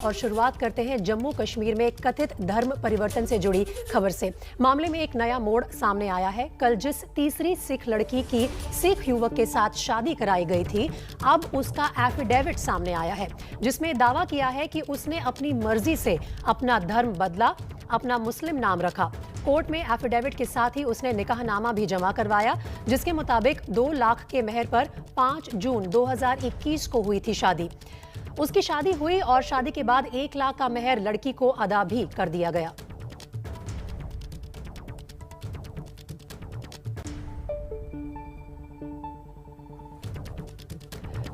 और शुरुआत करते हैं जम्मू कश्मीर में कथित धर्म परिवर्तन से जुड़ी खबर से। मामले में एक नया मोड़ सामने आया है। कल जिस तीसरी सिख लड़की की सिख युवक के साथ शादी कराई गई थी, अब उसका एफिडेविट सामने आया है, जिसमें दावा किया है कि उसने अपनी मर्जी से अपना धर्म बदला, अपना मुस्लिम नाम रखा। कोर्ट में एफिडेविट के साथ ही उसने निकाहनामा भी जमा करवाया, जिसके मुताबिक 2 लाख के मेहर पर 5 जून 2021 को हुई थी शादी। उसकी शादी हुई और शादी के बाद 1 लाख का मेहर लड़की को अदा भी कर दिया गया।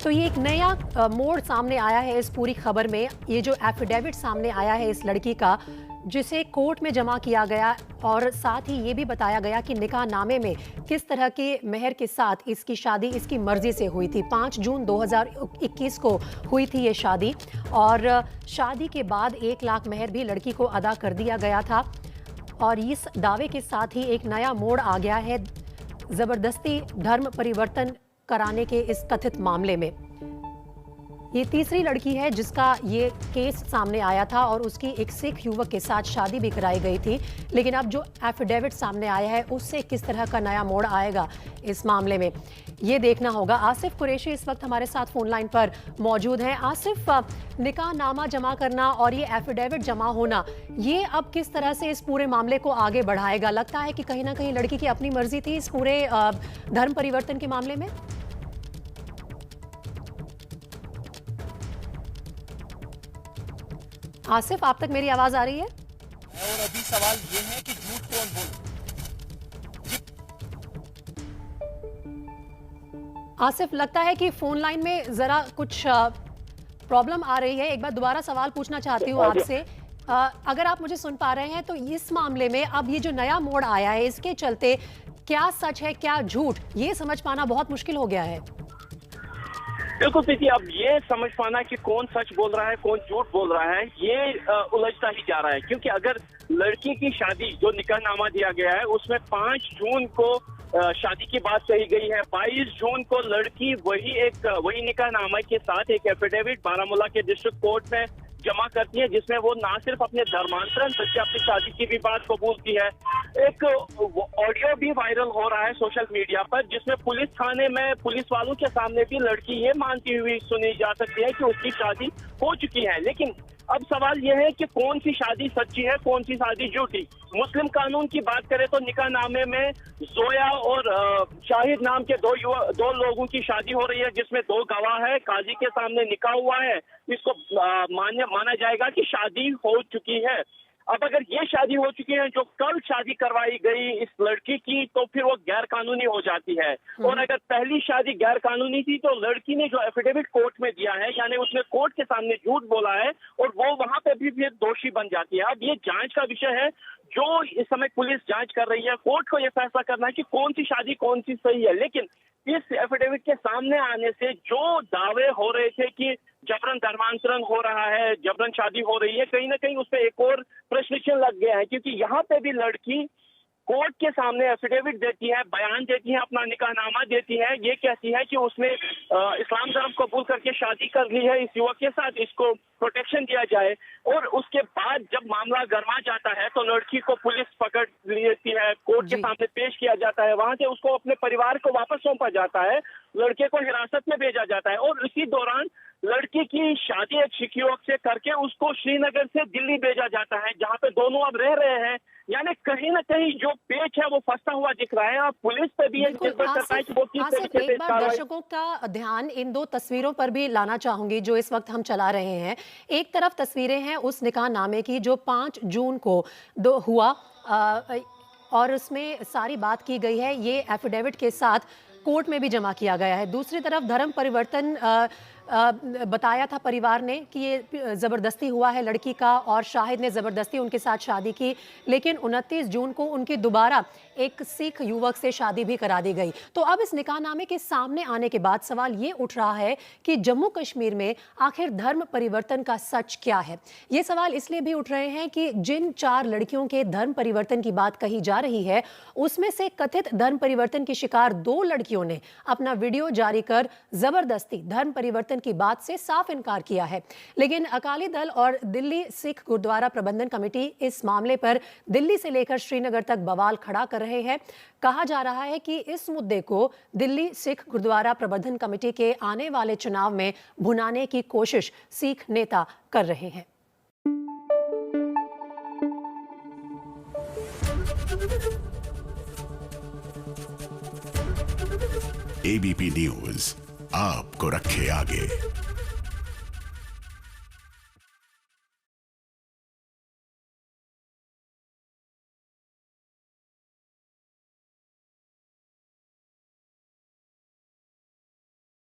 तो ये एक नया मोड़ सामने आया है इस पूरी खबर में। ये जो एफिडेविट सामने आया है इस लड़की का, जिसे कोर्ट में जमा किया गया, और साथ ही ये भी बताया गया कि निकाहनामे में किस तरह के मेहर के साथ इसकी शादी इसकी मर्जी से हुई थी। 5 जून 2021 को हुई थी ये शादी, और शादी के बाद 1 लाख मेहर भी लड़की को अदा कर दिया गया था। और इस दावे के साथ ही एक नया मोड़ आ गया है जबरदस्ती धर्म परिवर्तन कराने के इस कथित मामले में। ये तीसरी लड़की है जिसका ये केस सामने आया था, और उसकी एक सिख युवक के साथ शादी भी कराई गई थी। लेकिन अब जो एफिडेविट सामने आया है, उससे किस तरह का नया मोड़ आएगा इस मामले में, ये देखना होगा। आसिफ कुरैशी इस वक्त हमारे साथ फोन लाइन पर मौजूद हैं। आसिफ, निकाहनामा जमा करना और ये एफिडेविट जमा होना, ये अब किस तरह से इस पूरे मामले को आगे बढ़ाएगा? लगता है कि कहीं ना कहीं लड़की की अपनी मर्जी थी इस पूरे धर्म परिवर्तन के मामले में। आसिफ, आप तक मेरी आवाज आ रही है? और अभी सवाल ये है कि झूठ कौन बोले। आसिफ, लगता है कि फोन लाइन में जरा कुछ प्रॉब्लम आ रही है। एक बार दोबारा सवाल पूछना चाहती हूँ आपसे। अगर आप मुझे सुन पा रहे हैं तो इस मामले में अब ये जो नया मोड़ आया है, इसके चलते क्या सच है क्या झूठ, ये समझ पाना बहुत मुश्किल हो गया है। बिल्कुल प्रीति, अब ये समझ पाना कि कौन सच बोल रहा है कौन झूठ बोल रहा है, ये उलझता ही जा रहा है। क्योंकि अगर लड़की की शादी जो निकाहनामा दिया गया है उसमें 5 जून को शादी की बात कही गई है, 22 जून को लड़की वही निकाहनामा के साथ एक एफिडेविट बारामूला के डिस्ट्रिक्ट कोर्ट में जमा करती है, जिसमें वो ना सिर्फ अपने धर्मांतरण बल्कि अपनी शादी की भी बात कबूलती है। एक ऑडियो भी वायरल हो रहा है सोशल मीडिया पर, जिसमें पुलिस थाने में पुलिस वालों के सामने भी लड़की ये मानती हुई सुनी जा सकती है कि उसकी शादी हो चुकी है। लेकिन अब सवाल यह है कि कौन सी शादी सच्ची है कौन सी शादी झूठी। मुस्लिम कानून की बात करें तो निकाहनामे में जोया और शाहिद नाम के दो लोगों की शादी हो रही है, जिसमें 2 गवाह है, काजी के सामने निकाह हुआ है। इसको माना जाएगा कि शादी हो चुकी है। अब अगर ये शादी हो चुकी है, जो कल शादी करवाई गई इस लड़की की, तो फिर वो गैर कानूनी हो जाती है। और अगर पहली शादी गैर कानूनी थी तो लड़की ने जो एफिडेविट कोर्ट में दिया है, यानी उसने कोर्ट के सामने झूठ बोला है, और वो वहां पे भी फिर दोषी बन जाती है। अब ये जांच का विषय है, जो इस समय पुलिस जांच कर रही है। कोर्ट को ये फैसला करना है कि कौन सी शादी कौन सी सही है। लेकिन इस एफिडेविट के सामने आने से जो दावे हो रहे थे कि जबरन धर्मांतरण हो रहा है, जबरन शादी हो रही है, कहीं ना कहीं उस पर एक और प्रश्न चिन्ह लग गया है। क्योंकि यहाँ पे भी लड़की कोर्ट के सामने एफिडेविट देती है, बयान देती है, अपना निकाहनामा देती है, ये कहती है कि उसने इस्लाम धर्म कबूल करके शादी कर ली है इस युवक के साथ, इसको प्रोटेक्शन दिया जाए। और उसके बाद जब मामला गरमा जाता है तो लड़की को पुलिस पकड़ लेती है, कोर्ट के सामने पेश किया जाता है, वहां से उसको अपने परिवार को वापस सौंपा जाता है, लड़के को हिरासत में भेजा जाता है। और इसी दौरान लड़की की शादी एक सिख युवक से करके उसको श्रीनगर से दिल्ली भेजा जाता है, जहाँ पे दोनों अब रह रहे हैं। यानी कहीं ना कहीं जो पेच है वो फंसा हुआ दिख रहा है। और पुलिस पे भी एक निर्भर करता है कि वो किस तरीके से। एक बार दर्शकों का ध्यान इन 2 तस्वीरों पर भी लाना चाहूंगी जो इस वक्त हम चला रहे हैं। एक तरफ तस्वीरें हैं उस निकाहनामे की जो 5 जून को हुआ, और उसमें सारी बात की गई है, ये एफिडेविट के साथ कोर्ट में भी जमा किया गया है। दूसरी तरफ धर्म परिवर्तन बताया था परिवार ने कि ये ज़बरदस्ती हुआ है लड़की का, और शाहिद ने ज़बरदस्ती उनके साथ शादी की। लेकिन 29 जून को उनकी दोबारा एक सिख युवक से शादी भी करा दी गई। तो अब इस निकाहनामे के सामने आने के बाद सवाल ये उठ रहा है कि जम्मू कश्मीर में आखिर धर्म परिवर्तन का सच क्या है। ये सवाल इसलिए भी उठ रहे हैं कि जिन 4 लड़कियों के धर्म परिवर्तन की बात कही जा रही है, उसमें से कथित धर्म परिवर्तन की शिकार 2 लड़कियों ने अपना वीडियो जारी कर जबरदस्ती धर्म परिवर्तन परिवर्तन की बात से साफ इनकार किया है। लेकिन अकाली दल और दिल्ली सिख गुरुद्वारा प्रबंधन कमेटी इस मामले पर दिल्ली से लेकर श्रीनगर तक बवाल खड़ा कर रहे हैं। कहा जा रहा है कि इस मुद्दे को दिल्ली सिख गुरुद्वारा प्रबंधन कमेटी के आने वाले चुनाव में भुनाने की कोशिश सिख नेता कर रहे हैं। एबीपी न्यूज आपको रखे आगे।